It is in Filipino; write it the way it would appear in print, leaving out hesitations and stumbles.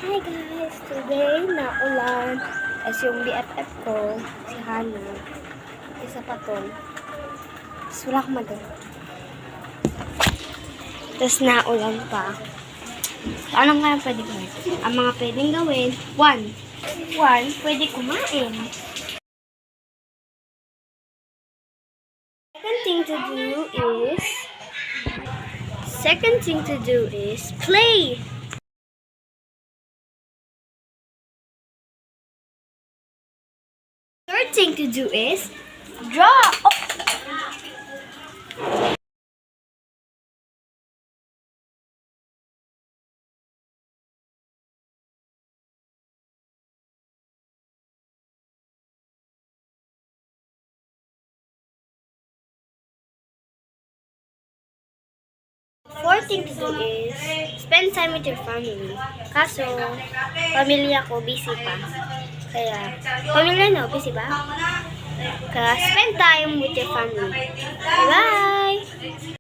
Hi guys! Today, naulan. As yung BFF ko, si Hana. Isa pa to. Tapos wala akong magawa. Tapos naulan pa. So, anong nga pwede gawin? Ang mga pwedeng gawin, one, pwede kumain. Second thing to do is play. Third thing to do is draw. Oh. Fourth thing to do is spend time with your family. Kaso, pamilya ko busy pa. Kaya, pamilya no, busy ba? Kaya, spend time with your family. Bye-bye!